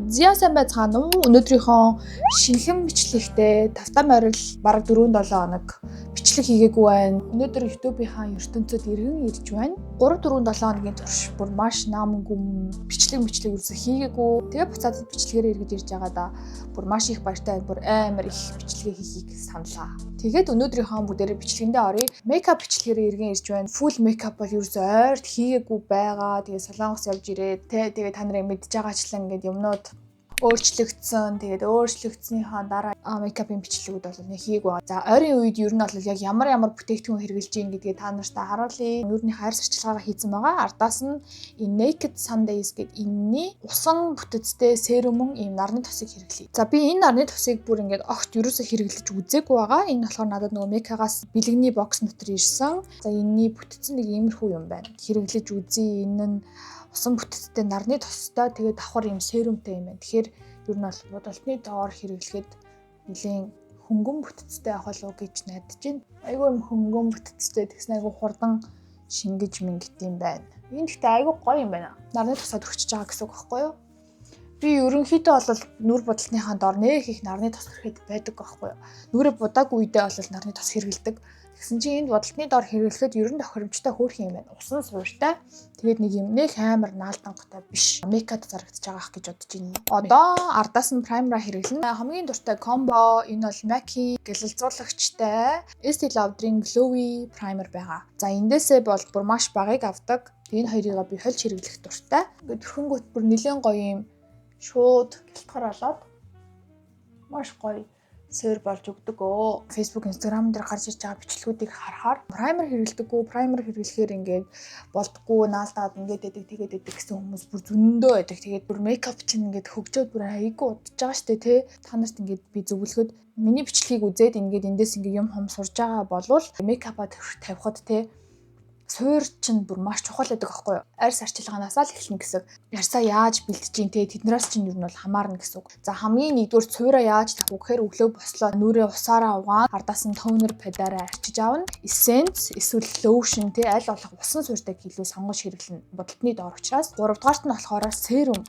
Зяа сайн байцгаана уу? Өнөөдрийнхөө шинэхэн бичлэгтээ тавтам ойрол бараг 4-7 хоног бичлэг хийгээгүй байна. Өнөөдөр YouTube-ийнхаа ертөнцөд иргэн ирж байна. 3-4-7 хоногийн турш бүр маш нам гүм бичлэг юусэн хийгээгүй. Тэгээ буцаад бичлэгээр эргэж ирж байгаа да. Бүр маш их баяртай, бүр амар их бичлэгээ хийхийг саналаа. Тэгээд өнөөдрийнхөө бүгдээрээ бичлэгэндээ оръё. Мейкап бичлэгээр эргэн ирж байна. Full мейкап бол ерөөсөө ойрт хийгээгүй байгаа. Тэгээд Солонгос явж ирээд тэгээд та нарыг мэдж байгаачлан ингээд юмнууд өөрчлөгдсөн. Тэгээд өөрчлөгдсөнийхаа дараа мейкапын бичлэгүүд бол нэг хийгээгүй байгаа. За ойрын үед ер нь бол яг ямар бүтээгдэхүүн хэрэгжилж ийн гэдгээ та нартай харуулъя. Нүрийн хайр сурчлагаа хийсэн байгаа. Ардаас нь энэ Naked Sundays гэдэг энэний усан бүтэцтэй серумын ийм нарны тосыг хэрэглэе. За би энэ нарны тосыг бүр ингээд огт ерөөсө хэрэглэж үзээгүй байгаа. Энэ болохоор надад нөгөө Мекагаас бэлгэний бокс нутар ирсэн. За энэний бүтэц нэг иймэрхүү юм байна. Хэрэглэж үзье. Энэ нь усан бүтэцтэй нарны тостой тэгээд давхар юм серумтэй юм байна. Тэгэхээр ер нь бол будалтны доор хэрэглэхэд нэлийн хөнгөн бүтэцтэй авах болов гэж найдаж байна. Айгүй юм хөнгөн бүтэцтэй тэгсэн айгүй хурдан шингэж мингэт юм байна. Энэ гэхдээ айгүй гоё юм байна. Нарны тосоод өрчөж байгаа гэсэн үг байхгүй юу? Би ерөнхийдөө бол нүр будалтныхаа доор нэг их нарны тос хэрэгэд байдаг байхгүй юу? Нүрээ будаагүй үедээ бол нарны тос хэрэгэлдэг. Тэгсэн чинь энд будалтны доор хэрэглэхэд ер нь тохиромжтой хөөрх юм байна. Усан суурьтай. Тэгээд нэг юм нэг амар наалдангтай биш. Мейкад зарагдаж байгаа ах гэж бодож байна. Одоо ардаас нь праймера хэрэглэнэ. Хамгийн дуртай комбо энэ бол MAC-ийн гэлэлцуулагчтай Estee Lauder-ийн Glowy Primer байгаа. За эндээсээ бол бүр маш багыг авдаг. Энэ хоёрыг би хольж хэрэглэх дуртай. Ингээд төрхөнгөт бүр нэлээд гоё юм шууд гэлтгар болоод маш гоё сэр болж өгдөг өө. Facebook, Instagram дээр гарч ирж байгаа бичлэгүүдийг харахаар праймер хэрэглэдэггүй, праймер хэрэглэхээр ингээд болдгоо, наалдаад тэгээд тэгээд гэсэн хүмүүс бүр зөндөө байдаг. Тэгээд бүр мейкап чинь ингээд хөгжөөд бүр айгүй удаж байгаа штэ тий. Та нарт ингээд би зөвлөхөд миний бичлэгийг үзээд ингээд эндээс ингээд юм сурж байгаа болвол мейкапаа тавихад тий суур чинь бүр маш чухал байдаг аахгүй юу? Арьс арчилгаанаас л эхэлнэ гэсэн. Ярьсаа яаж бэлдэж ин те тэднээс чинь юу нь бол хамаарна гэсэн үг. За хамгийн нэгдүгээр суура яаж тавих вэ гэхээр өглөө бослоо нүрээ усаараа угаан, ардаас нь тонер падаараа арчиж аавна. Essence эсвэл lotion те аль болох усан суурьтай илүү сонгож хэрэглэнэ. Будалтны доор учраас 3 дугаарт нь болохоор serum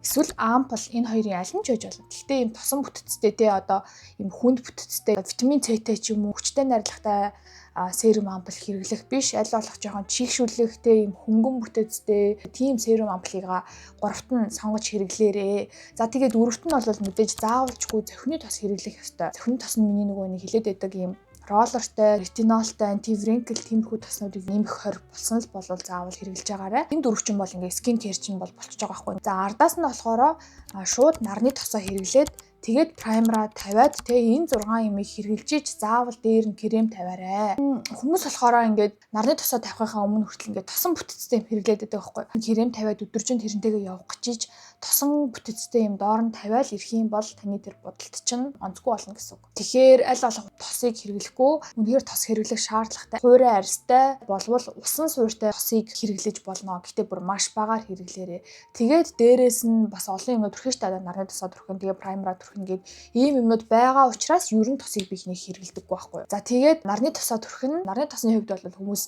эсвэл ампул энэ хоёрын аль нь ч байж болно. Гэхдээ ийм тосон бүтэцтэй те одоо ийм хүнд бүтэцтэй витамин С-тэй ч юм уу хүчтэй найрлагатай серум ампул хэрэглэх биш, аль болох жоохон чийгшүүлэхтэй юм хөнгөн бүтэцтэй тийм серум ампулыг 3-т нь сонгож хэрэглээрээ. За тэгээд 4-т нь бол мэдээж заавалчгүй зохины тос хэрэглэх ёстой. Зохины тос нь миний нөгөө нэг хилээд байдаг юм роллертэй, ретинолтой, антивринкл тиймэрхүү тоснуудыг нэмэх хориг болсон л болвол заавал хэрэглэж байгаарай. Энэ дөрөв чинь бол ингээ скин кер чинь бол болчихж байгаа байхгүй. За ардаас нь болохоор шууд нарны тосоо хэрэглээд тэгээд праймера тавиад энэ 6 юмыг хэрэгжилж заавал дээр нь крем тавиарай. Хүмүүс болохоор ингээд нарны тосоо тавихынхаа өмнө хүртэл ингээд тосон бүтэцтэй юм хэрэглээд байдаг байхгүй. Крем тавиад өдөржин тэрнтэйгээ явах гэж тосон бүтэцтэй юм доор нь тавиал ирэх юм бол таны тэр будалт чинь онцгүй болно гэсэн үг. Тэгэхээр аль болох тосыг хэрэглэхгүй, үнэхээр тос хэрэглэх шаардлагатай, хуурай арьстай болвол усан суурьтай тосыг хэрэглэж болно. Гэхдээ бүр маш багаар хэрэглээрэй. Тэгээд дээрээс нь бас олон юмнууд төрхөн штэ нарны тосоо төрхөн тэгээ праймера төрхөн гээд ийм юмнууд байгаа учраас ерөн тосыг би нэг хэрэглэдэггүй байхгүй. За тэгээд нарны тосоо төрхөн, нарны тосны хувьд бол хүмүүс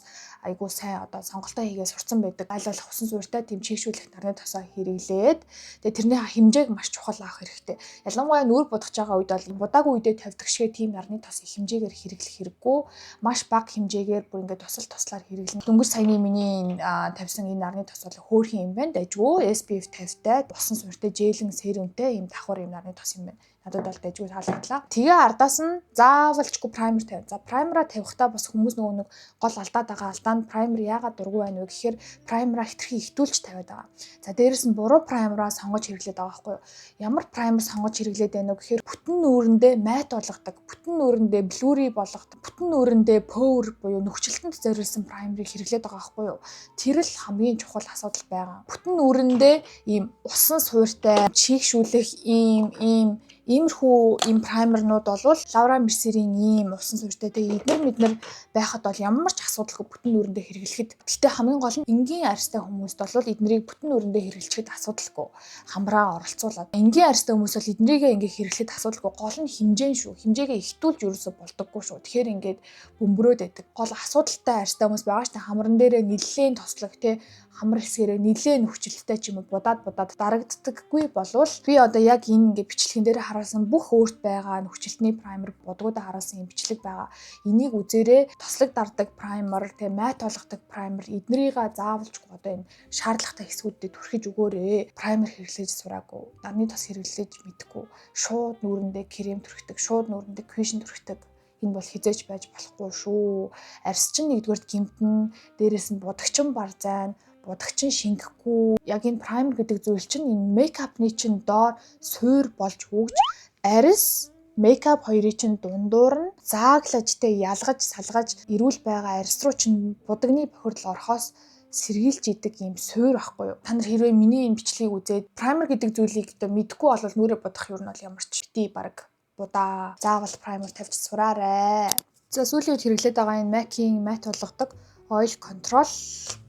айгуу сайн одоо сонголтоо хийгээ сурцсан байдаг. Аль болох усан суурьтай тийм чийгшүүлэх нарны тосоо хэрэглээд тэгээд тэрний хэмжээг маш чухал авах хэрэгтэй. Ялангуяа нүур будах байгаа үед бол будаагүй үедээ тавьдаг шиг тийм нарны тос их хэмжээгээр хэрэглэх хэрэггүй. Маш бага хэмжээгээр бүр ингээд тослаар хэрэглэнэ. Дөнгөж саяны миний тавьсан энэ нарны тос бол хөөрхөн юм байна. Дайжгүй SPF 50-тай, усан суурьтай, жээлэн серумтэй ийм давхар юм нарны тос юм байна. Надад бол дайжгүй таалагдлаа. Тэгээ ардаас нь заавалчгүй праймер тавь. За праймера тавихтаа бас хүмүүс нөгөө нэг гол алдаад байгаа алдаанд праймер яагаад дургүй байна вэ гэхээр праймера хитрхи ихтүүлж тавиад байгаа. За дээрэс нь буруу праймераа сонгож хэрэглээд байгаа байхгүй юу? Ямар праймер сонгож хэрэглээд байна вэ гэхээр бүтэн нүүрэндээ мат болгодог, бүтэн нүүрэндээ блюри болгодог, бүтэн нүүрэндээ pore буюу нөхцөлтөнд зориулсан праймерыг хэрэглээд байгаа байхгүй юу? Тэр л хамгийн чухал асуудал байгаа. Бүтэн нүүрэндээ ийм усан суурьтай чийгшүүлэх ийм Иймэрхүү ийм праймернууд бол Laura Mercier-ийн ийм усан суурьтай эднэр байхад бол ямар ч асуудалгүй бүтэн нүрэндээ хэрэглэхэд. Гэхдээ хамгийн гол нь энгийн арьстай хүмүүст бол эднэрийг бүтэн нүрэндээ хэрэглэхэд асуудалгүй. Хамраа оролцуулаад. Энгийн арьстай хүмүүс бол эднэрийгээ ингээ хэрэглэхэд асуудалгүй. Гол нь хэмжээ шүү. Хэмжээгээ ихтүүлж ерөөсө болдоггүй шүү. Тэгэхээр ингээд бөмбөрөөд байдаг. Гол асуудалтай арьстай хүмүүс байгаа ч хамран дээрээ нэлээд тослог те хамар хэсгэрээ нэлээд нөхцөлтэй ч юм уу будаад дарагддаггүй болвол би одоо яг энэ ингээ бичлэгэн дээр харуулсан бүх өөрт байгаа нөхцөлтний праймер будгуудаа харуулсан юм бичлэг байгаа. Энийг үзээрэй тослог дардаг праймер те мат болгодог праймер эднэрийгээ заавалжгүй одоо энэ шаардлагатай хэсгүүдэд түрхэж өгөөрэй. Праймер хэрэглэж сураагүй. Дарны тос хэрэглэж мэдгүй. Шууд нүүрэндээ крем түрхдэг, шууд нүүрэндээ кушн түрхдэг. Энэ бол хизээч байж болохгүй шүү. Арьс чинь нэгдүгээр гимтэн, дээрээс нь будагчин бар зайн, будагчин шингэхгүй. Яг энэ праймер гэдэг зүйл чинь энэ мейкапны чинь доор суур болж өгч арьс мейкап хоёрын чинь дундуур нь зааглаж те ялгаж салгаж эрүүл байгаа арьс руу чинь будагны бохирдол орохоос сэргийлж идэг юм суур байхгүй юу. Та нар хэрвээ миний энэ бичлэгийг үзээд праймер гэдэг зүйлийг одоо мэдгүй болвол нүрээ будах юм бол ямар ч бити баг будаа заавал праймер тавьж сураарай. За сүүлийн үед хэрэглээд байгаа энэ MAC-ийн мат болгодог oil control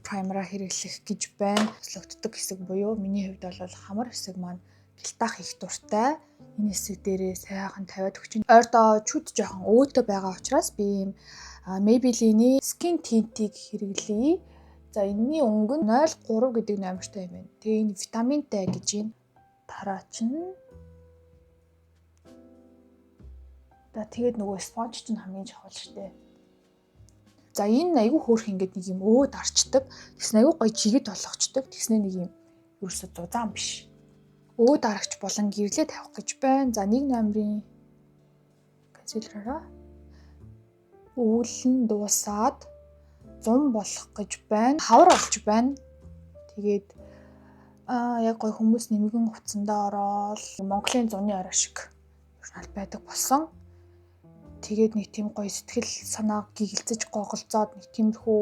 праймераа хэрэглэх гэж байна. Төслөгддөг хэсэг буюу миний хувьд бол хамар хэсэг маань гэлтах их дуртай. Энэ хэсэг дээрээ сайхан тавиад өгч. Ойрдоо чүд жоохон өөтө байгаа учраас би ийм Maybelline skin tint-ийг хэрэглэе. За энэний өнгө нь 03 гэдэг номертой юм байна. Тэгээ энэ витаминтай гэж юм. Тараа чинь тэгээд нөгөө спонж чинь хамгийн чухал шүү дээ. За энэ айгүй хөөрх ингээд нэг юм өөд арчдаг. Тэгснэ айгүй гоё чигэд болгочдөг. Тэгснэ нэг юм ерөөсө зузаан биш. Өөд аргач болон гэрлээ тавих гэж байна. За 1 номерын консилераа өвлөн дуусаад 100 болох гэж байна. Хавар болж байна. Тэгээд яг гоё хүмүүс нэмгэн утсандаа ороод Монголын зуны орой шиг журнал байдаг болсон. Тэгээд нэг тийм гоё сэтгэл санаа гэгэлцэж гоголцоод нэг тиймэрхүү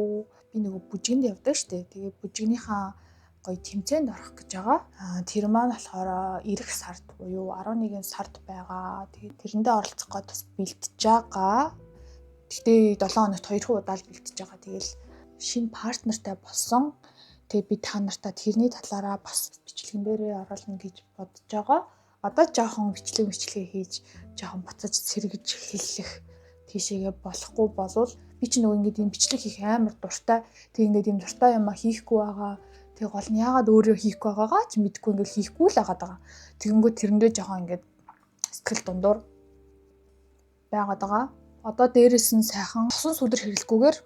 би нөгөө бүжигэнд явдаг штэ. Тэгээд бүжигнийхаа гоё тэмцээнд орох гэж байгаа. Тэр маань болохоор эх сард буюу 11 сард байгаа. Тэгээд тэрэндээ оролцох гээд бас бэлтэж байгаа. Гэтэ 7 хоногт 2 удаа л бэлтэж байгаа. Тэгэл шинэ партнертай болсон. Тэгээд би та нартай тэрний талаараа бас бичлэгэн дээрээ оруулна гэж бодож байгаа. Одоо жоохон бичлэг хийж жоохон буцаж сэргэж хэлэх тийшээгээ болохгүй болвол би ч нөгөө ингээд юм бичлэг хийх амар дуртай. Тэг ингээд юм дуртай юм хийхгүй байгаа. Тэг гол нь яагаад өөрөө хийхгүй байгаагаа ч мэдэхгүй ингээд хийхгүй л байгаа. Тэгэнгүүт тэрэндээ жоохон ингээд сэтгэл дундуур байгаад байгаа. Одоо дээрээс нь сайхан тосон сүдэр хэрэглэхгүйгээр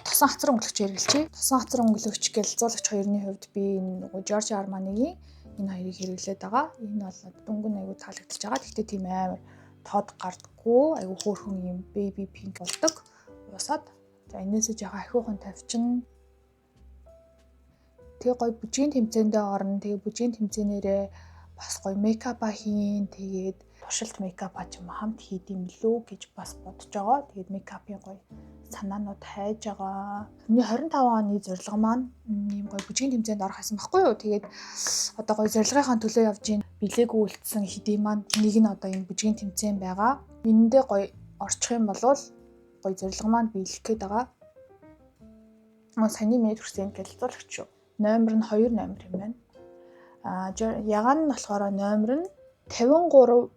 тосон хацар өнгөлөгч хэрэглэчихье. Тосон хацар өнгөлөгч гэлцуулагч хоёрын хувьд би энэ нөгөө Giorgio Armani-гийн энэ хоёрыг хэрэглээд байгаа. Энэ бол дөнгөн аягүй таалагдчихж байгаа. Гэхдээ тийм амар тод гардаггүй. Аягүй хөөрхөн юм baby pink болдог. Уусаад за энээсээ жоохон ахиухан тавьчин. Тэгээ гоё бүжгийн тэмцээндээ орно. Тэгээ бүжгийн тэмцээнээрээ бас гоё мейкапа хийн. Тэгээд туршилт мейкапа ч юм хамт хийдэм билүү гэж бас бодож байгаа. Тэгээд мейкапын гоё санаанууд хайж байгаа. Миний 25 оны зорилго маань ийм гоё бүжгийн тэмцээнд орох гэсэн баггүй юу. Тэгээд одоо гоё зорилгынхаа төлөө явж гин билег үлдсэн хэдий маань нэг нь одоо ийм бүжгийн тэмцээн байгаа. Энэндээ гоё орчих юм бол гоё зорилго маань биелэх гээд байгаа. Саяны мэд хүрсэн гэлцуулагч шүү. Номер нь 2 номер юм байна. Ягаан нь болохоор номер нь 53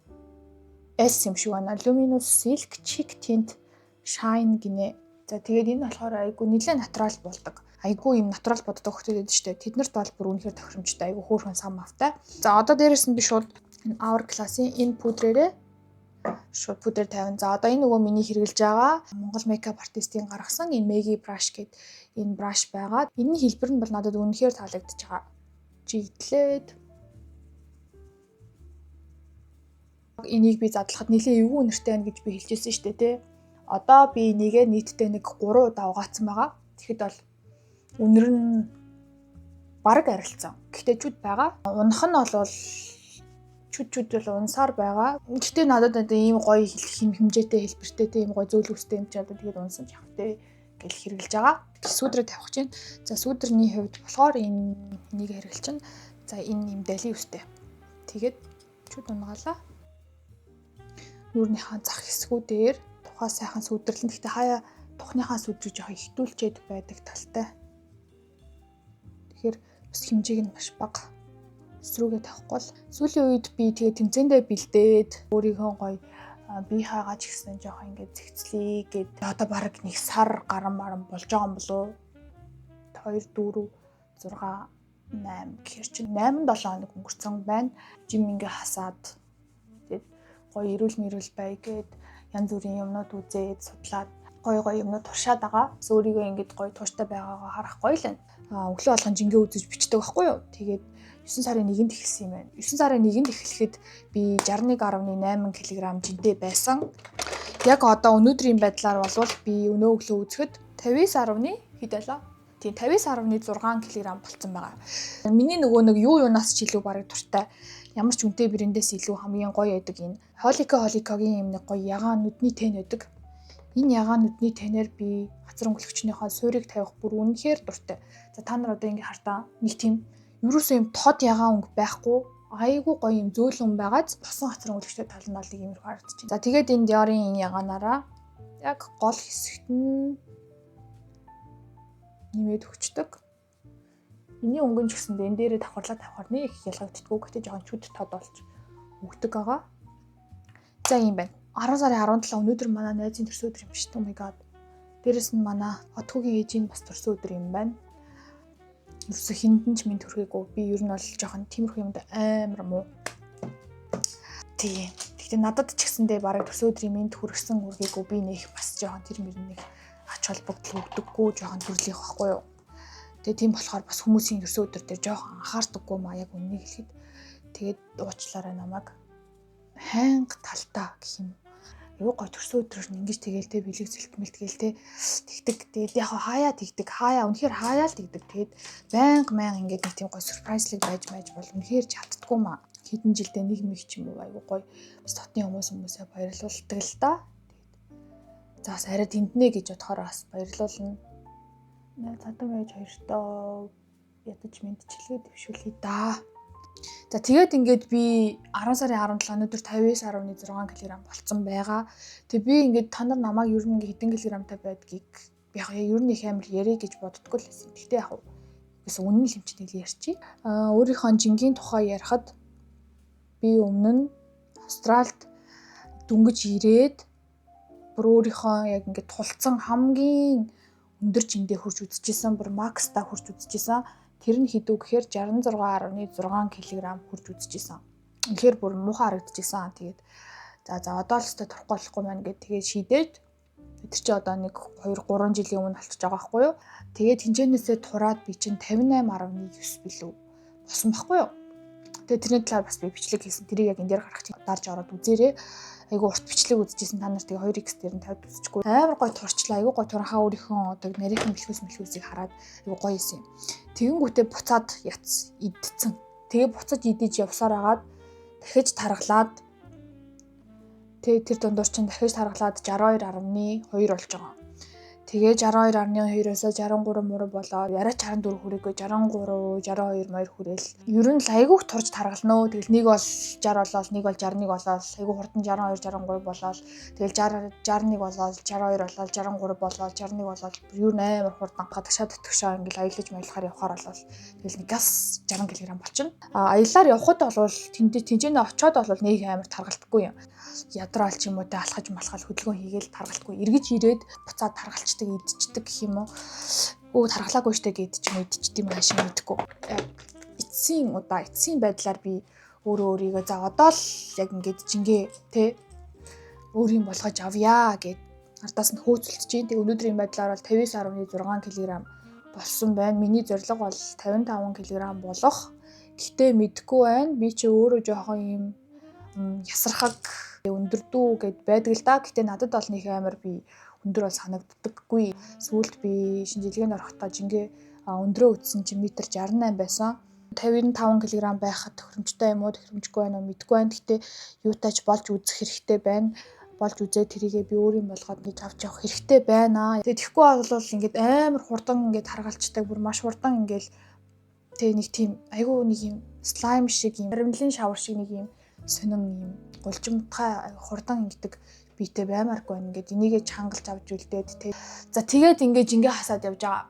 S юм шиг байна. Luminous Silk Cheek Tint Shine гинэ. За тэгээд энэ болохоор айгүй нэлээд натурал болдог. Айгүй юм натурал боддог хөлтөд байдаг шүү дээ. Тэднэрт бол бүр үнэхээр тохиромжтой. Айгүй хөөрхөн сам автай. За одоо дээрэс нь би шууд Hourglass-ийн энэ пудрээрээ шууд пудр 50. За одоо энэ нөгөө миний хэрэглэж байгаа Монгол мейкап артистийн гаргасан энэ Maggie brush гэдэг энэ brush байгаа. Энийн хэлбэр нь бол надад үнэхээр таалагдчихж байгаа. Жиглээд энийг би задлахад нэлээд эвгүй нэртэй байна гэж би хэлжсэн шүү дээ, тий. Одоо би нэгээ нийтдээ нэг 3 удаа угаацсан байгаа. Тэгэхэд бол үнэр нь бараг арилцсан. Гэхдээ чүд байгаа. Унах нь бол чүд бол унсаар байгаа. Гэхдээ надад ийм гоё хэмжээтэй хэлбэртэй тийм гоё зөөл үстэй юм чи одоо тэгээд унсан ч явахтэй гэл хэрэглэж байгаа. Сүүдрээ тавих чинь. За сүүдрний хувьд болохоор энийг хэрэглэж чинь. За энэ юм дали үстэй. Тэгээд чүд унгаалаа. нүүрнийхээ зах хэсгүүдээр тухай сайхан сүдэрлэн. Гэхдээ хаяа тухныхаа сүдрийг жоохон ихтүүлчээд байдаг талтай. Тэгэхээр бас хэмжээг нь маш бага эсрүүгээ тавихгүй л сүүлийн үед би тэгээ тэмцээндээ бэлдээд өөрийнхөө гоё бие хаагач гэсэн жоохон ингээд зэгцлээ гээд одоо баг 1 сар гарan маран болж байгаа юм болов уу? 2 4 6 8 гэхэр чинь 8 7 хоног өнгөрцөн байна. Жим ингээ хасаад тэгээд гоё эрүүл мэрүүл бай гээд янз бүрийн юмнууд үзээд судлаад гоё юмнууд туршаад байгаа. Бас өөрийгөө ингээд гоё тууштай байгаагаа харах гоё л байна. Өглөө болгон жингээ үзэж бичдэг байхгүй юу? Тэгээд 9 сарын 1-нд эхэлсэн юм байна. 9 сарын 1-нд эхлэхэд би 61.8 кг жинтэй байсан. Яг одоо өнөөдрийн байдлаар болвол би өнөө өглөө үзэхэд 59.1 хэд байлаа? Тийм 59.6 кг болцсон байгаа. Миний нөгөө нэг юунаас ч илүү бараг туртай. Ямар ч үнэтэй брэндээс илүү хамгийн гоё байдаг энэ Холикогийн юм нэг гоё ягаан нүдний тэн байдаг. Энэ ягаан нүдний тэнээр би газар өнгөлөгчнийхөө суурийг тавих бүр үнэхээр дуртай. За та нар одоо ингэ хартаа нэг тийм ерөөсөө юм тод ягаан өнгө байхгүй айгүй гоё юм зөөлөн байгааз босон газар өнгөлөгчтэй талнаал нэг юм харагдчихэв. За тэгээд энэ Dior-ын энэ ягаанаараа яг гол хэсэгт нь нэмээд өгчдөг. Миний өнгөн ч гэсэндээ энэ дээрээ давхарлаа тавихаар нэг их ялгагддаггүй гэхдээ жоохон чүд тод болж өгдөг байгаа. За юм байна. 10 сарын 17 өнөөдөр манай найзын төрсөн өдөр юм шүү дээ. Oh my god. Дээрэс нь манай Отгогийн ээжийн бас төрсөн өдөр юм байна. Ерөөсө хиндэн ч минь төрхийгүй. Би ер нь бол жоохон тиймэрхүү юмд амар муу. Тийм. Гэхдээ надад ч гэсэндээ бараг төрсөн өдрийн минь хүргэсэн үргээгүй би нэг бас жоохон тэр мөрний ач холбогдол өгдөггүй жоохон төрлийнх байхгүй юу. Тэгээ тийм болохоор бас хүмүүсийн төрсөн өдөр дээр жоохон анхаардаггүй маа яг үннийг хэлэхэд. Тэгээд уучлаарай намайг. Хайнга талтаа гэх юм. Юу гой төрсөн өдрөөр нь ингэж тэгээл те бэлэг зэлтмэлт гээл те тэгдэг. Тэгээд яг хаяа тэгдэг. Хаяа үнэхээр хаяа л тэгдэг. Тэгээд байнга ингэж нэг тийм гой сюрпрайзлэг байж бол үнэхээр чаддггүй маа. Хэдэн жилдээ нэг мэг ч юм уу айгу гой бас дотны хүмүүсээ баярлуулдаг л да. Тэгээд за бас арай тэнднэ гэж бодохоор бас баярлуулна. Цадаг байж хоёртоо ядаж мэдчилгээ дэвшүүлье да. За тэгээд ингээд би 10 сарын 17 өнөөдөр 59.6 кг болцсон байгаа. Тэгээ би ингээд та нар намайг ер нь хэдэн килограмтай байдгийг би яг ер нь их амар ярэ гэж боддгоо л байсан. Гэхдээ яг бас үнэн л хэмжээний ярьчих. Өөрийнхөө жингийн тухай ярихад би өмнө нь Австралид дүнгиж ирээд бүр өөрийнхөө яг ингээд тулцсан хамгийн өндөр жиндээ хурж үзчихсэн, бүр макста хурж үзчихсэн. Тэр нь хэдүү гэхээр 66.6 кг хурж үзчихсэн. Үнэхээр бүр муухай харагдчихсан. Тэгээд за одоо л өстой турохгүй болохгүй маань гэд тэгээд шийдээд тэр чи одоо нэг 2-3 жилийн өмнө болчихж байгаа байхгүй юу. Тэгээд хинжээнээсээ тураад би чинь 58.9 билүү босон байхгүй юу. Тэгээд тэрний талаар бас би бичлэг хийсэн. Тэрийг яг энэ дээр гаргах чинь дарж ороод үзээрэй. Айгу урт бичлэг үзчихсэн та нар тэгээ 2x дээр нь тавьд үзчихгүй. Амар гой турчлаа. Айгу гой туранхаа өөрийнхөө одоо нарийнхан бэлхүүсийг хараад айгу гоё исэн юм. Тэгэнгүүтээ буцаад идсэн. Тэгээ буцаж идэж явсаар агаад дахиж таргалаад тэр дундуур чинь дахиж таргалаад 62.2 болж байгаа. Тэгээ 62.2-оос 63 муруу болоод яриач 64 хүрээгүй 63, 62 маяр хүрээл. Ер нь л айгүйх турж таргална уу. Тэгэл нэг бол 60 болоод, нэг бол 61 болоод, айгүй хурдан 62, 63 болоод, тэгэл 61 болоод, 62 болоод, 63 болоод, 61 болоод ер нь амар хурдан гадагшаа төтгшөө ингээл аялаж маялахаар явахаар болол тэгэл нэг газ 60 кг болчихно. Аялаар явхад бол тэнцэнэ очиод бол нэг амар таргалтгүй юм. Ядраал ч юм уу тэ алхаж малхал хөдөлгөөн хийгээл таргалтгүй. Эргэж ирээд буцаад таргалчдаг идчихдэг гэх юм уу. Таргалаагүй штэ гэд ч юм идчихдэг юм аашиг мэдэхгүй. Эцсийн байдлаар би өөрийгөө за одоо л яг ингээд жингээ тэ өөрийн болгож авъя гэд ардаас нь хөөцөлдөж чинь. Тэг өнөөдрийн байдлаар бол 59.6 кг болсон байна. Миний зорилго бол 55 кг болох. Гэтэ мэдгүй байна. Би чи өөрөө жоохон юм ясархаг өндөрдүү гэд байдаг л да. Гэтэ надад бол нэг амар би өндөр бол санагддаггүй. Сүүлд би шинжилгээнд орохдоо жингээ өндрөө үтсэн чинь метр 68 байсан. 55 кг байхад тохиромжтой юм уу, тохиромжгүй байна уу мэдгүй байна. Гэтэ юутайч болж үзэх хэрэгтэй байна. Болж үзээ тэрийгээ би өөрийн болгоод нэг авч явах хэрэгтэй байна. Тэгээ тэгэхгүй бол ингээд амар хурдан ингээд харгалцдаг, бүр маш хурдан ингээд тэг нэг тийм айгүй нэг юм слайм шиг юм, баримлын шавар шиг нэг юм сонин юм гулжимтгай хурдан ингэдэг биетэй баймааргүй байна. Ингээд энийгээ чангалж авч үлдээд тий. За тэгээд ингээ хасаад явж байгаа.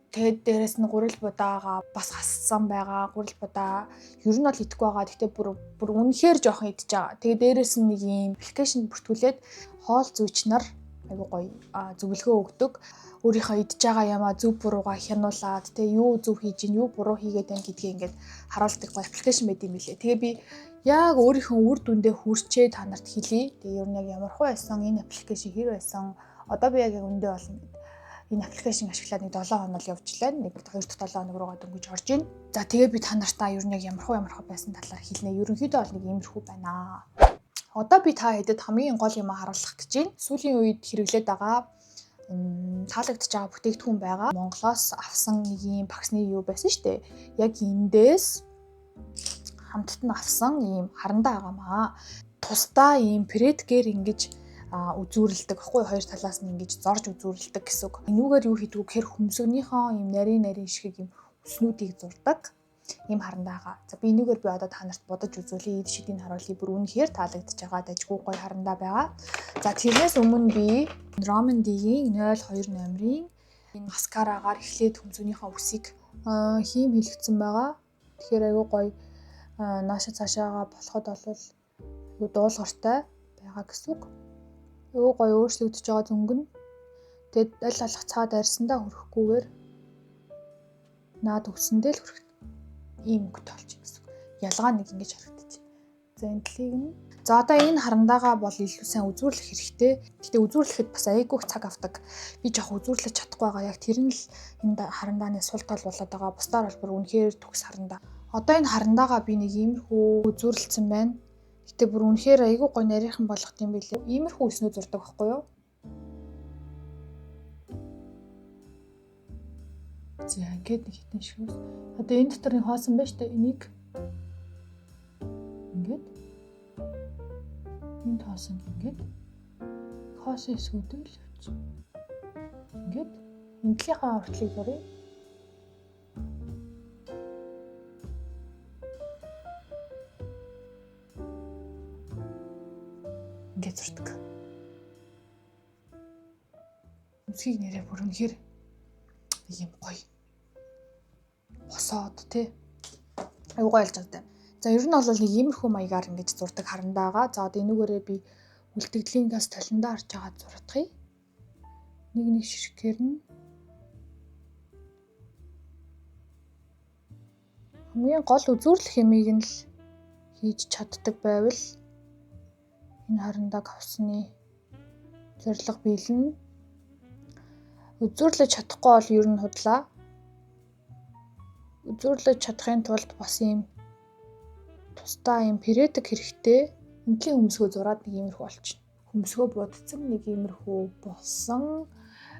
Тэгээд дээрэс нь гурил будаага бас хассан байгаа. Гурил будаа ер нь бол идэхгүй байгаа. Гэхдээ бүр үнэхээр жоохон идэж байгаа. Тэгээд дээрэс нь нэг юм аппликейшн бүртгүүлээд хоол зүйчнэр айгуу гоё зөвлөгөө өгдөг. Өөрийнхөө идэж байгаа ямаа зөв буруугаа хянуулаад тий юу зөв хийж ийн юу буруу хийгээд байна гэдгийг ингээд харуулдаг гоё аппликейшн байт юм билээ. Тэгээ би яг өөрийнхөө үр дүндээ хүрчээ та нарт хэлье. Тэгээ ер нь яг ямар хөө байсан энэ аппликейшн хэр байсан. Одоо би яг өндөө болно гэдэг. Энэ аппликейшн ашиглаад нэг 7 хоног л явжлаа. Нэг 2 дахь 7 хоног руугаа дөнгөж орж ийн. За тэгээ би та нартаа ер нь яг ямар хөө байсан талаар хэлнэ. Ерөнхийдөө бол нэг иймэрхүү байна. Одоо би та хэдэд хамгийн гол юм харуулах гэж байна. Сүүлийн үед хэрэглээд байгаа таалагдж байгаа бүтээгдэхүүн байгаа. Монголоос авсан нэг юм багсны юу байсан шүү дээ. Яг эндээс хамтд нь авсан ийм харандаа байгаамаа. Тусдаа ийм предгэр ингэж үзүүрэлдэг баггүй хоёр талаас нь ингэж зорж үзүүрэлдэг гэсэн үг. Энүүгээр юу хийдэг вэ гэхээр хөмсгөнийхөө ийм нарийн шиг ийм өснүүдийг зурдаг ийм харандаагаа. За би энүүгээр би одоо та нарт бодож үзүүлье. Эд шидийг харуулъя. Бүр үнэхээр таалагдж байгаа дажгүй гоё харандаа байгаа. За тэрнээс өмнө би Романдигийн 028-ын энэ маскарагаар эхлээд хөмсгөнийхөө үсийг хийм хэлэгдсэн байгаа. Тэгэхээр аюу гоё нааша цаашаага болоход бол дуулууртай байгаа гэсэн үг. Аюу гоё өөрчлөгдөж байгаа зөнгөн. Тэгэд аль алах цаад арьсандаа хүрэхгүйгээр наад өсөндөө л хүрэх ийм өнгөтэй болж байна гэсэн үг. Ялгаа нэг ингэж харагдаж байна. За энэ тлийг нь. За одоо энэ харандаагаа бол илүү сайн үзүүрлэх хэрэгтэй. Гэхдээ үзүүрлэхэд бас айгүйх цаг авдаг. Би жоох үзүүрлэж чадахгүй байгаа. Яг тэр нь л энэ харандааны сул тал болоод байгаа. Бусдаар бол бүр үнэхээр төгс харандаа. Одоо энэ харандаагаа би нэг иймэрхүү үзүүрлэлсэн байна. Гэтэ бүр үнэхээр айгүй гоё нарийнхан болгох юм билээ. Иймэрхүү өснөө зурдаг байхгүй юу? За ингээд нэг хитэн шүүс. Одоо энэ дотор нэг хоосон байна шүү дээ. Энийг ингээд энэ хоосон ингээд хоосон эсгүүдэл явууч. Ингээд энтлийнхаа ортлыг зуръя. Ингээд зурдаг. Үсгийг нэрээ бүр үнэхээр юм гоё. Босоод тий. Аюу гоё ялж байгаа. За ер нь бол нэг иймэрхүү маягаар ингэж зурдаг харандаагаа. За одоо энүүгээрээ би үлдэгдлийн газ толиндоо харж байгаа зурдахыг. Нэг ширхгээр нь хамгийн гол үзүүрлэх юмыг нь л хийж чаддаг байвал энэ харандааг авсны зорилго биелнэ. Үзүүрлэж чадахгүй бол ер нь худлаа. Үзүүрлэж чадахын тулд бас ийм тусдаа ийм предг хэрэгтэй. Энтлийн хөмсгөө зураад нэг иймэрхүү болчихно. Хөмсгөө будцсан нэг иймэрхүү болсон.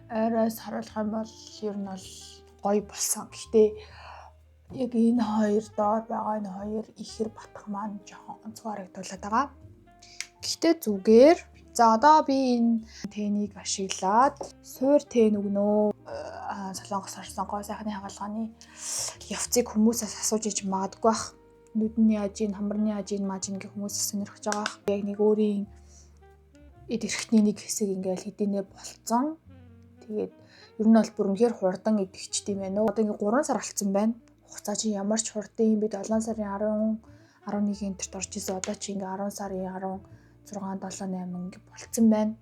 Арайс харуулах юм бол ер нь бол гоё болсон. Гэхдээ яг энэ хоёр доор байгаа энэ хоёр ихэр батх маань жоохон онцгой харагдуулаад байгаа. Гэхдээ зүгээр. За одоо би энэ тэнийг ашиглаад суур тэн өгнө. Солонгос орсон гоо сайхны хагалгааны явцыг хүмүүсээс асууж иж магадгүй бах. Нүдний ажийн, хамрын ажийн, мажийн гэх хүмүүсээс сонирхож байгаа. Яг нэг өөрийн эд эрхтний нэг хэсэг ингээл хэдийнэ болцсон. Тэгээд ер нь бол бүр үнэхээр хурдан идэгчд юм байна. Одоо ингээ 3 сар болцсон байна. Хугацаа чи ямар ч хурдан юм бэ? 7 сарын 10, 11-ийн тэрт орж исэн. Одоо чи ингээ 10 сарын 16, 7, 8 ингээ болцсон байна.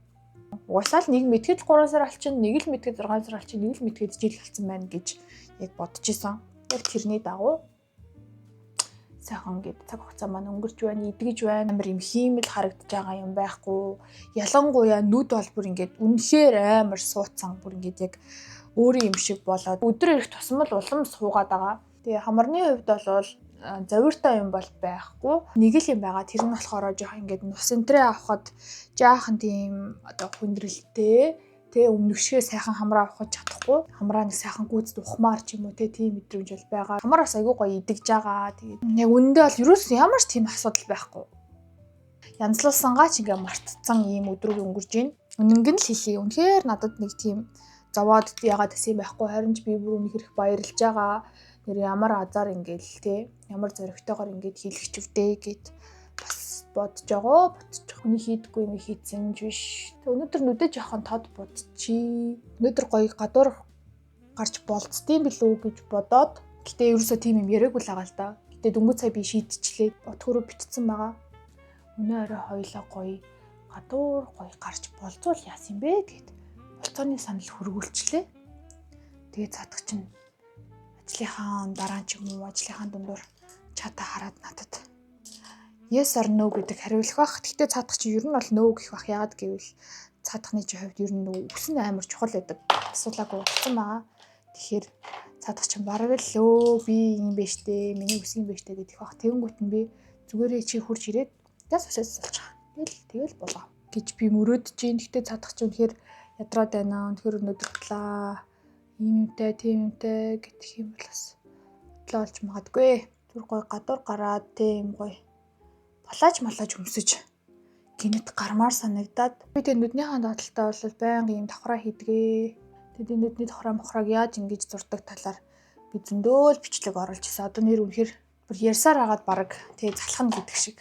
Уусаал нэг мэдгээд 3 сар болчихно, нэг л мэдгээд 6 сар болчихно, нэг л мэдгээд жил болцсон байна гэж яг бодож исэн. Яг тэрний дагуу сайхан ингээд цаг хугацаа маань өнгөрч байна, идэгж байна. Амар юм хиймэл харагдаж байгаа юм байхгүй. Ялангуяа нүд бол бүр ингээд үнэхээр амар суудсан. Бүр ингээд яг өөрийн юм шиг болоод өдөр ирэх тусмал улам суугаад байгаа. Тэгээ хамарны хувьд бол завиртай юм бол байхгүй. Нэг л юм байгаа. Тэр нь болохоор жоох ингээд нус энтрээ авахад жаахан тийм одоо хүндрэлтэй тэ өмнөгшгөө сайхан хамраа авахд чадахгүй. Хамраа нэг сайхан гүйцэд ухмаар ч юм уу тийм мэдрэмж бол байгаа. Хамар бас айгүй гоё идэгж байгаа. Тэгээд яг үнэндээ бол ерөөс ямар ч тийм асуудал байхгүй. Янзлуулсангаа ч ингээ мартцсан ийм өдрүүд өнгөрж байна. Үнэнг нь л хэлье. Үнэхээр надад нэг тийм зовоод яагаад гэсэн байхгүй. Харин ч би бүр үнэхээр их баярлж байгаа. Нэр ямар азар ингээл те ямар зоригтойгоор ингээд хийлгэж өвдөө гэд бодож байгаа. Ботчих. Хүний хийдэггүй юм хийцэн биш. Өнөөдөр нүдэ жоохон тод бодчихъя. Өнөөдөр гоё гадуур гарч болцдсон билүү гэж бодоод. Гэтэ ерөөсөө тийм юм яриаггүй л байгаа л да. Гэтэ дөнгөж сая би шийдчихлээ. Утгаараа бичсэн байгаа. Өнөө орой хоёлаа гоё гадуур гоё гарч болцвол яасан бэ гэд болцооны санал хөргүүлчлээ. Тэгээ цаадах чинь ажлынхаа дараа ч юм уу ажлынхаа дундуур чата хараад надад yes or no гэдэг хариулах бах. Гэхдээ цаадах чинь ер нь бол no гэх бах. Яагаад гэвэл цаадахны чинь хувьд ер нь үгс нь амар чухал байдаг. Асуулаагүй утсан байгаа. Тэгэхээр цаадах чинь бараг л өө би юм биш дээ. Миний үс юм биш дээ гэдэг бах. Тэгэнгүүт нь би зүгээрээ чи хурж ирээд яс усаас салж байгаа. Тэгэл болоо гэж би мөрөөдөж जैन. Гэхдээ цаадах чинь үнэхээр ядраад байна. Үнэхээр өнөдөр тлаа. Ийм юмтай, тийм юмтай гэх юм бол бас бодлоо олж магадгүй. Түр гой гадуур гараад тийм гой балааж малааж өмсөж гинэт гармаар санагдаад би тэг нүднийхээ доотлолтой бол байнга юм давхраа хийдгээ. Тэгээд нүдний давхраа мохраг яаж ингэж зурдаг талаар би зөндөөл бичлэг оруулж ирсэн. Одоо нэр үнэхээр бүр ярьсаар хагаад баг тэг залхна гэдэг шиг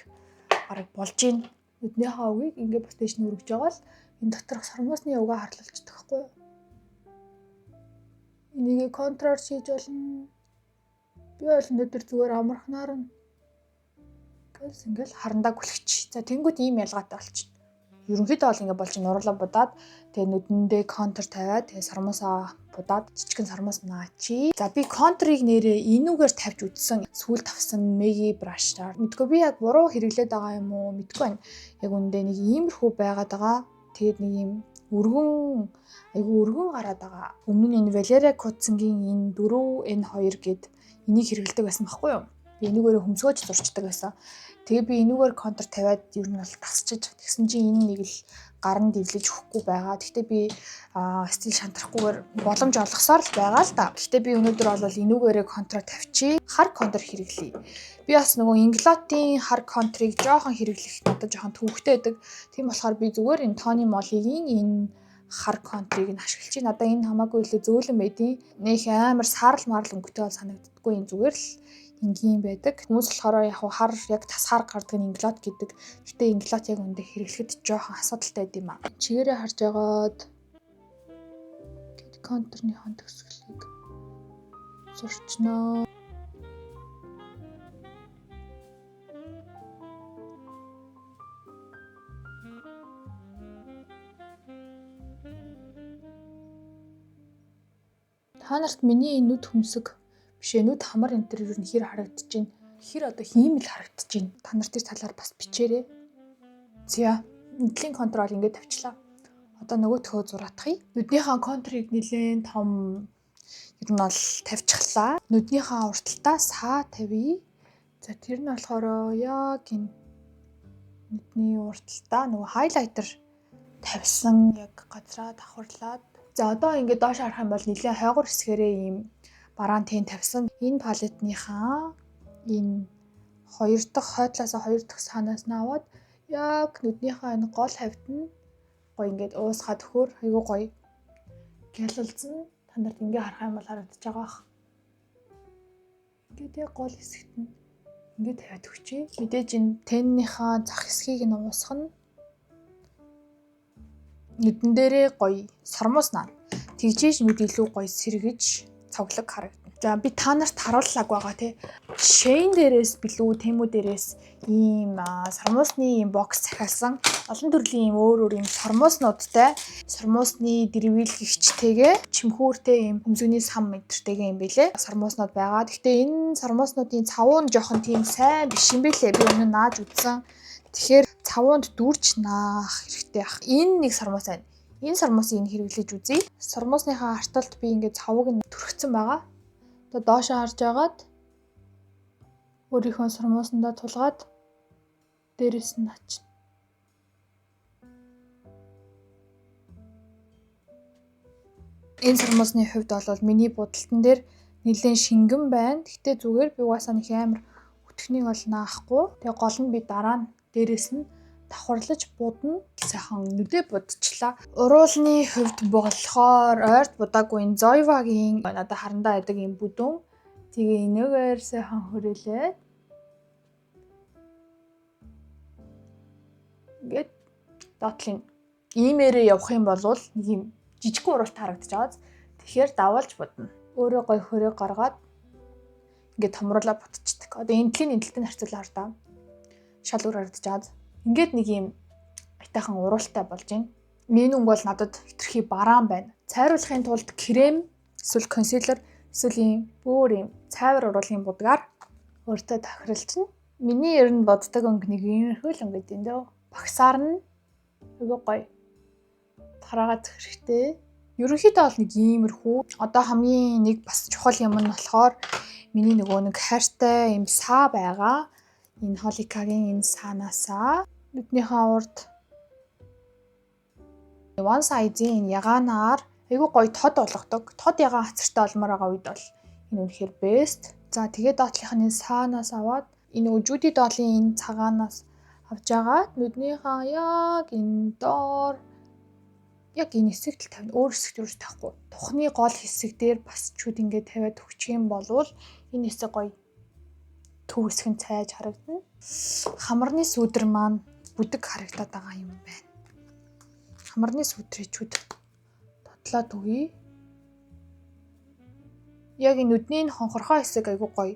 баг болж ийн. Нүднийхээ үгийг ингээ бутэж нүргэж байгаа л энэ доторх сармуусны угаа харлуулчихдаг байхгүй юу? Энийг контрол хийж болно. Би бол өнөөдөр зүгээр амархнаар нь гэс ингээл харандаа гүлгч. За тэнгууд ийм ялгаатай болчих. Ерөнхийдөө бол ингээ болж нурлаа будаад тэгээ нүдэндээ контур тавиад тэгээ сармуусаа будаад жижигэн сармуус наачи. За би контурыг нэрээ энүүгээр тавьж үтсэн. Сүүл тавсан меги брашаар. Мэдгүй би яг буруу хэрэглээд байгаа юм уу? Мэдгүй байна. Яг үндэ нэг иймэрхүү байгаад байгаа. Тэгээд нэг юм өргөн гараад байгаа. Өмнө нь энэ Валерия Куценгийн энэ 4N2 гэд энийг хэрэглэдэг байсан байхгүй юу? Би энүүгээр хөмсгөөж зурчдаг байсан. Тэгээ би энүүгээр контур тавиад ер нь бол тасчиж тэгсэн чинь энэ нэг л гарын дэвлэж өгөхгүй байгаа. Гэхдээ би стил шантрахгүйгээр боломж олгосоор л байгаа л да. Гэхдээ би өнөөдөр бол энүүгээрээ контур тавьчих. Хар контур хэрэглэе. Би бас нөгөө Инглотийн хар контурыг жоохон хэрэглэх надад жоохон төвөгтэй байдаг. Тийм болохоор би зүгээр энэ Tony Moly-гийн энэ хар контрыг нь ашиглаж байна. Надаа энэ хамаагүй илүү зөөлөн байдیں۔ Нөх амар саарл марл өнгөтэй бол санагддаггүй. Энэ зүгээр л энгийн байдаг. Хүмүүс болохоор яг яг тасгаар гардаг инглот гэдэг. Гэтэ инглот яг үндэ хэрэглэхэд жоохон асуудалтай байд юм аа. Чигээрээ харж агаад контрны хон төгсгөлийг зурчнаа. Та нарт миний нүд хөмсг бишээ нүд хамар энэ төр ер нь хэр харагдаж байна? Хэр одоо хиймэл харагдаж байна? Та нар тэр талаар бас бичээрэй. За нүдлийн контрол ингээд тавьчлаа. Одоо нөгөөдхөө зураатахыг. Нүднийхээ контрыг нэлээд том ер нь бол тавьчихлаа. Нүднийхээ урталтаа саа тавья. За тэр нь болохоор яг энэ нүдний урталтаа нөгөө хайлайтер тавьсан яг газраа давхарлаад. За одоо ингээд доош харах юм бол нэлээд хойгор хэсгээрээ ийм бараантын тавьсан. Энэ палетныхаа энэ хоёр дахь хойдлоосоо хоёр дахь санаас нь аваад яг нүднийхээ энэ гол хавьд нь гоё ингээд уусгаад өгөхөр айгуу гоё гялалзсан. Та нарт ингээ харах юм бол харагдаж байгаа бах. Ингээд яг гол хэсэгт нь ингээд тавиад өгчээ. Мэдээж энэ теннийхаа зах хэсгийг нь уусгах нь нүдэн дээрээ гоё сармууснаа. Тэгжээж нүд илүү гоё сэргэж цоглог харагдана. За би та нарт харууллааг байгаа тий. Шейн дээрээс билүү тэмүү дээрээс ийм сармуусны ийм бокс захиалсан. Олон төрлийн ийм өөр өөр ийм сармууснуудтай сармуусны дэрвэлгэгчтэйгээ чимхүүртэй ийм хөмсгөний сам мэдэртэйгээ юм бэлээ. Сармууснууд байгаа. Гэхдээ энэ сармууснуудын цавуун жоохон тийм сайн биш юм бэлээ. Би өмнө нааж үзсэн. Тэгэхээр цавуунд дүүрч наах хэрэгтэй ах. Энэ нэг сармуус байна. Энэ сармуусыг хэрэглэж үзье. Сармуусныхаа арталт би ингээд цавууг нь түрхсэн байгаа. Одоо доошоо харж агаад өөрийнхөө сармуусандаа тулгаад дээрээс нь ачна. Энэ сармуусны хувьд бол миний будалтан дээр нэлээд шингэн байна. Гэхдээ зүгээр би угаасаа нэг амар өтөхнийг бол наахгүй. Тэгээ гол нь би дараа нь дээрээс нь давхарлаж будна. Сайхан нүдэ будчихлаа. Уруулны хувьд болохоор ойрт будаагүй энэ Zoeva-гийн надад харандаа байдаг юм бүдүүн. Тэгээ энэгээр сайхан хөрөөлээд Ингээд доотлын иймээрээ явах юм бол нэг юм жижиг уралт харагдаж байгааз. Тэгэхээр давуулж бодно. Өөрөө гой хөрөө гаргаад ингээд томруулаа ботчихдаг. Одоо энтлийн харьцуулахаар та шал өөр харагдаж байгааз. Ингээд нэг юм айтайхан уралтай болж байна. Миний өнгө бол надад хитрхи бараан байна. Цайруулахын тулд крем, эсвэл консилер, эсвэл ийм бүр ийм цайвар уруулын будгаар өөртөө тохиролцсон. Миний ер нь боддог өнгө нэг иймэрхүү л өнгө гэдэг юм дөө. Багсаар нь нөгөө гоё тараагаад хэрэгтэй. Ерөнхийдөө бол нэг иймэрхүү. Одоо хамгийн нэг бас чухал юм нь болохоор миний нөгөө нэг хайртай юм саа байгаа. Энэ Холикагийн энэ саанаасаа нүднийхээ урд one size-ийн ягаанаар айгүй гоё тод болгодог. Тод ягаан хацартай олмоор байгаа үед бол энэ үнэхээр best. За тэгээд доотлынхны саанаас аваад энэ Judy Doll-ийн энэ цагаанаас авч агаад нүднийхээ яг энэ доор яг энэ хэсэгт л тавина. Өөр хэсэгт юус тавихгүй. Тухны гол хэсэг дээр бас чүүд ингээд тавиад өгчих юм бол энэ хэсэг гоё төв хэсэг нь цайж харагдана. Хамарны сүдэр маань бүдэг харагдаад байгаа юм байна. Хамарны сүдрээ чүүд дотлоод өгье. Яг энэ нүдний хонхорхоо хэсэг айгүй гоё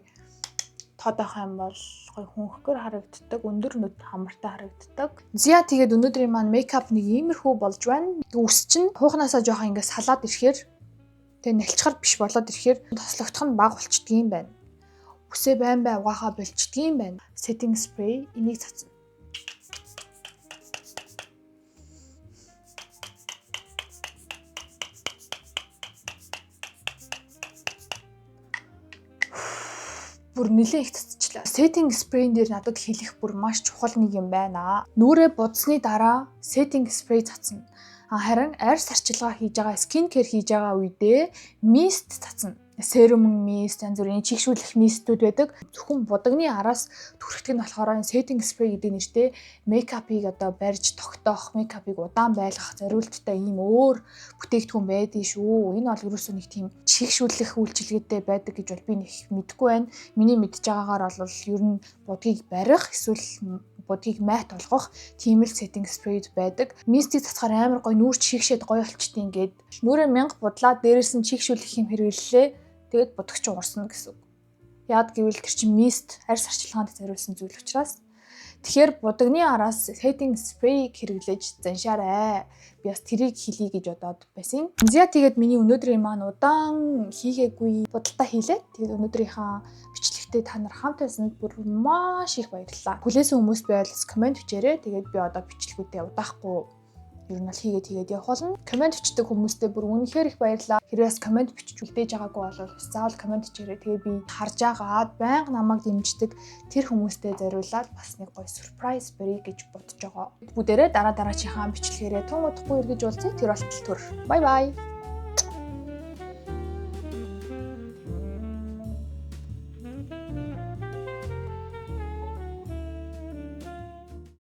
тод ах юм бол гоё хүнхгэр харагддаг, өндөр нүд хамартай харагддаг. Зя тэгээд өнөөдрийн маань мейкап нэг иймэрхүү болж байна. Үс чинь хуухнаасаа жоохон ингээд салаад ирэхээр тэгээ нэлчгэр биш болоод ирэхээр тослогдох нь бага болчдөг юм байна. Үсээ байн бай угаахаа болчдөг юм байна. Setting spray энийг цацна. Бүр нэлээд их цацчихлаа. Setting spray дээр надад хэлэх бүр маш чухал нэг юм байна. Нүрээ будсны дараа setting spray цацна. Харин арьс арчилгаа хийж байгаа, skin care хийж байгаа үедээ mist цацна. Serum mist, янз бүрийн чигшүүлэх мистүүд байдаг. Зөвхөн будагны араас түрхдэг нь болохоор setting spray гэдэг нэртэй мейкапыг одоо барьж тогтоох, мейкапыг удаан байлгах зориулттай ийм өөр бүтээгдэхүүн байдаг шүү. Энэ бол ерөөсөө нэг тийм чигшүүлэх үйлчилгээтэй байдаг гэж бол би нэг мэдэхгүй байна. Миний мэдж байгаагаар бол ер нь будгийг барих эсвэл будгийг мат болгох тийм л setting spray байдаг. Мистийг цацахаар амар гоё нүүр чигшээд гоё болчтой ингээд нүрээ 1000 будлаа дээрээс нь чигшүүлэх юм хэрэглэлээ. Тэгээд будагч уурсан гэсэн үг. Яад гэвэл тэр чинь мист арьс арчилгаанд зориулсан зүйл учраас. Тэгэхээр будагны араас setting spray хэрэглэж заншаарай. Би бас тэрийг хэлье гэж бодоод байсан. Зя тэгээд миний өнөөдрийн маань удаан хийгээгүй будалтай хийлээ. Тэгээд өнөөдрийнхээ бичлэгтээ та нар хамт байсанд бүр маш их баярлалаа. Хүлээсэн хүмүүс байвал комент бичээрэй. Тэгээд би одоо бичлэгүүдээ удаахгүй ер нь бол хийгээд явах болно. Комент бичдэг хүмүүстээ бүр үнэхээр их баярлалаа. Хэрвээс комент бичиж үлдээж байгаагүй бол заавал комент бичээрэй. Тэгээ би харж агаад байнга намайг дэмждэг тэр хүмүүстээ зориулаад бас нэг гоё surprise барья гэж бодож байгаа. Бүгдээрээ дараачихаа бичлэгээрээ тун удахгүй эргэж уулзъя. Тэр болтол төр. Bye bye.